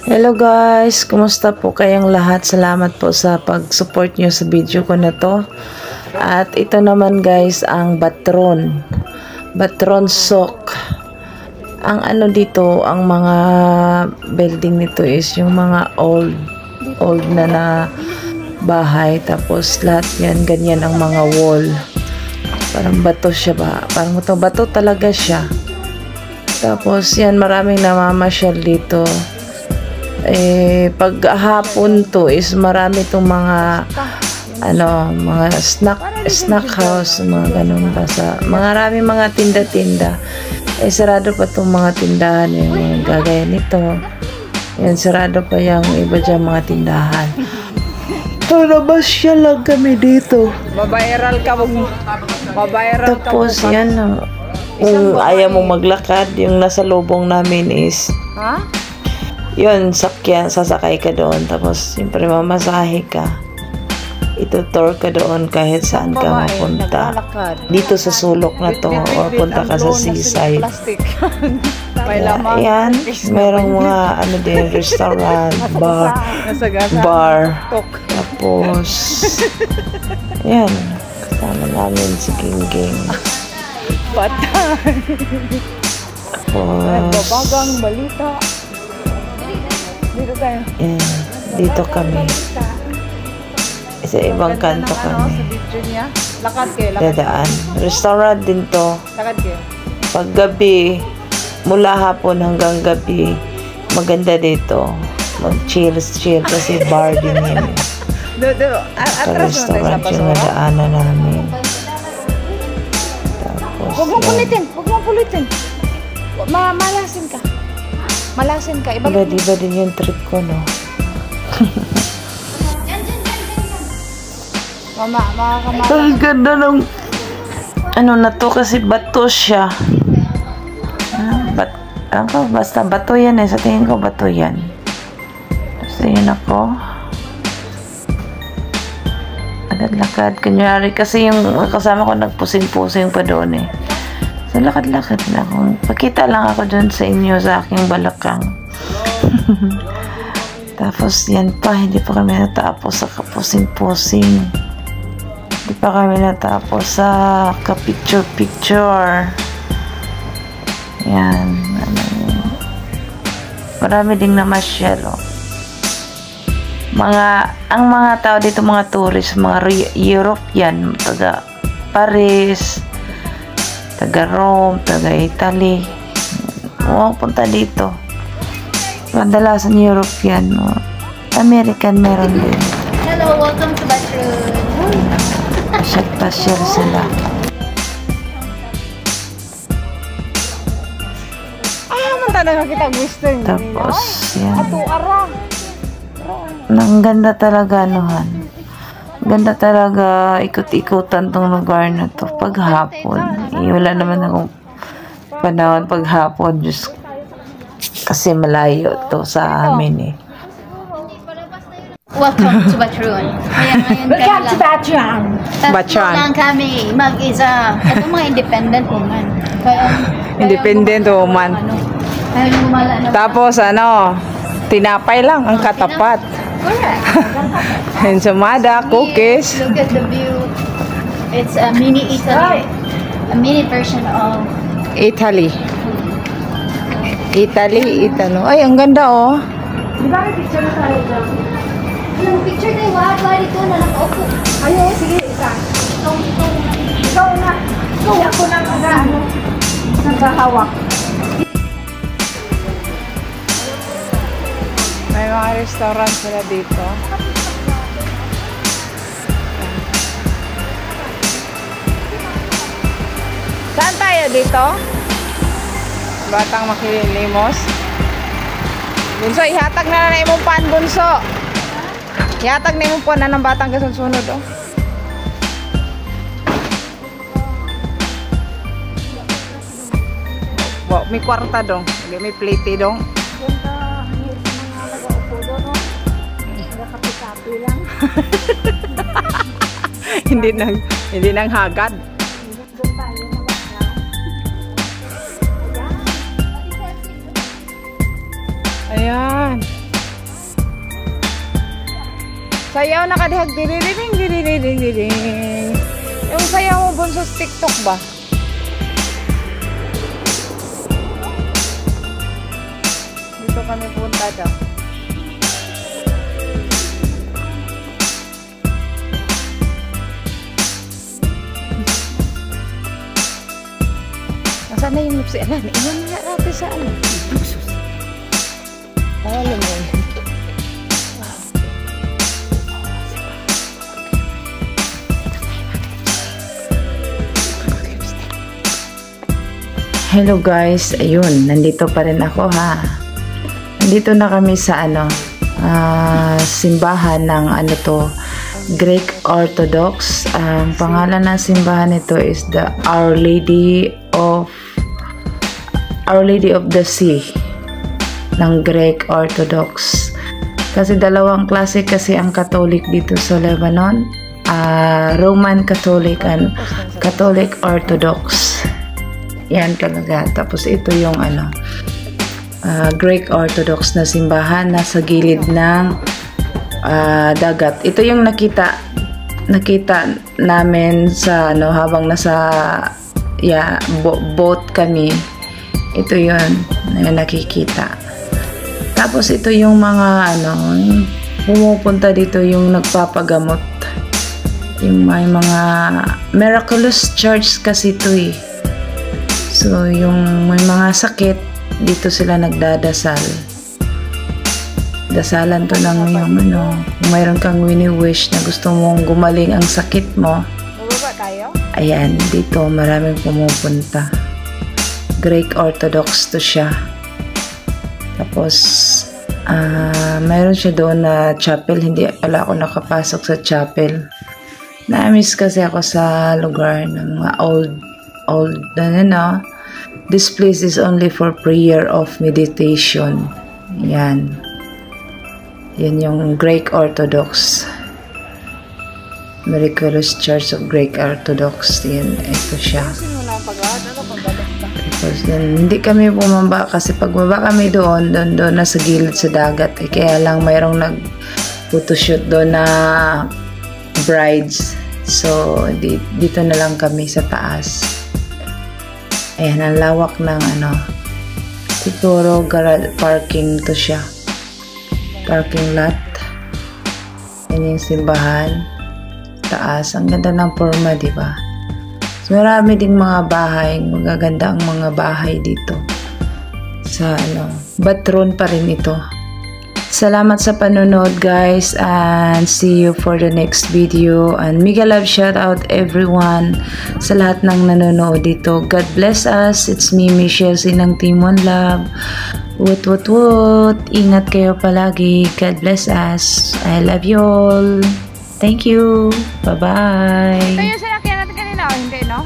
Hello guys, kumusta po kayong lahat? Salamat po sa pag-support nyo sa video ko na to. At ito naman guys, ang Batron Sok. Ang ano dito, ang mga building nito is yung mga old na bahay. Tapos lahat yan, ganyan ang mga wall. Parang bato siya ba? Parang bato talaga siya. Tapos yan, maraming namamasyal dito. Pag hapon to is marami itong mga mga snack house, mga ganun ba, sa marami mga tinda-tinda. Sarado pa itong mga tindahan, yung gagaya nito. Yan, sarado pa yung iba dyan mga tindahan. Palabas siya lang kami dito. Mabiral ka. Tapos yan, kung ayaw mo maglakad, yung nasa lubong namin is yun, sasakay ka doon. Tapos, siyempre, mamasahe ka. Itutour ka doon kahit saan ka mapunta. Dito sa sulok na to, o punta ka sa seaside. Ayan, merong mga, din, restaurant, bar. Tapos, ayan, kasama namin si Gingging. Patay. Tapos, babagang balita. Dito tayo. Ayan, dito kami. Sa ibang kanto kami. Sa video niya. Lakad kayo. Dadaan. Restaurant din to. Lakad kayo. Pag gabi, mula hapon hanggang gabi, maganda dito. Mag-chill kasi bar din yan. Atras mo tayo sa restaurant yung nadaanan namin. Tapos, Huwag mo pulitin. Malasin ka. Iba din yung trip ko, no? Ang ganda ng na to kasi bato siya. Basta bato yan sa tingin ko bato yan. Tapos yun ako. Agad-lakad. Kunyari kasi yung kasama ko nagpusing-pusing pa doon So, lakad-lakad lang. Pakita lang ako dun sa inyo sa aking balakang. Tapos, yan pa. Hindi pa kami natapos sa kapusing-pusing. Hindi pa kami natapos sa ka-picture-picture. Yan. Marami ding namasyal, ang mga tao dito, mga tourist, mga European, taga Paris, taga Rome, taga Italy. Punta dito. Kadalasan European, American meron din. Hello, welcome to Batron. Pasyal sila. Naman talaga kita gusto. Tapos, yan. Ato ara. Ang ganda talaga, Ganda talaga ikot-ikutan tong lugar na to paghapon. Wala naman akong panahon paghapon, just kasi malayo to sa amin Welcome to Batron. Welcome to Batron. Tatlo lang kami, mag-isa. Ito mga independent woman. Independent woman. Tapos tinapay lang ang katapat. Correct. Ensamada, cookies. Look at the view. It's a mini Italy. A mini version of Italy. Ay, ang ganda, Di ba may picture na tayo dyan? Yung picture tayo, wala dito na nakaupo. Ayun, sige, isa. Ikaw na. Ako na naghahawak. May mga restaurant sila dito. Saan tayo dito? Batang Makilimos. Bunso, ihatag na imong pan, Bunso. Ihatag na imong pan na ng batang kasunod, May kwarta dong. May plate dong. Hindi nang hagad. Ayan. Sayaw nakadihag diriring diriring. Yung sayaw mo bunso sa TikTok ba? Dito kami punta daw. Nasaan na yung lipsi? Alam, iwan na natin sa ano. Alam mo yun. Hello guys, ayun, nandito pa rin ako ha. Nandito na kami sa simbahan ng Greek Orthodox. Ang pangalan ng simbahan nito is the Our Lady of the Sea ng Greek Orthodox. Kasi dalawang klase kasi ang Catholic dito sa Lebanon, Roman Catholic and Catholic Orthodox. Yan talaga. Tapos ito yung Greek Orthodox na simbahan nasa gilid ng dagat. Ito yung nakita namin sa habang nasa boat kami. Ito yun na nakikita. Tapos ito yung mga pumupunta dito yung nagpapagamot. Yung may mga miraculous church kasi ito eh. So, yung may mga sakit, dito sila nagdadasal. Dasalan to ng yung kung mayroon kang wini-wish na gusto mong gumaling ang sakit mo. Bubaba tayo? Ayan, dito maraming pumupunta. Greek Orthodox to siya. Tapos, mayroon siya doon na chapel. Hindi pala ako nakapasok sa chapel. Na-miss kasi ako sa lugar ng mga old this place is only for prayer of meditation. Yan yung Greek Orthodox, Miraculous Church of Greek Orthodox. Yan, ito siya. Tapos hindi kami bumaba kasi pagbaba kami doon na sa gilid sa dagat kaya lang mayroong nag photoshoot doon na brides, so dito na lang kami sa taas. Ayan, ang lawak ng siguro parking to siya. Parking lot. Yan yung simbahan. Taas. Ang ganda ng forma, di ba? So, marami ding mga bahay. Magaganda ang mga bahay dito. Sa Batron pa rin ito. Salamat sa panonood guys, and see you for the next video, and mega love shout out everyone sa lahat ng nanonood dito. God bless us. It's me, Michelle Sinang Team One Love. What. Ingat kayo palagi. God bless us. I love you all. Thank you. Bye bye. Ito yung sinakyan natin kanina, hindi no?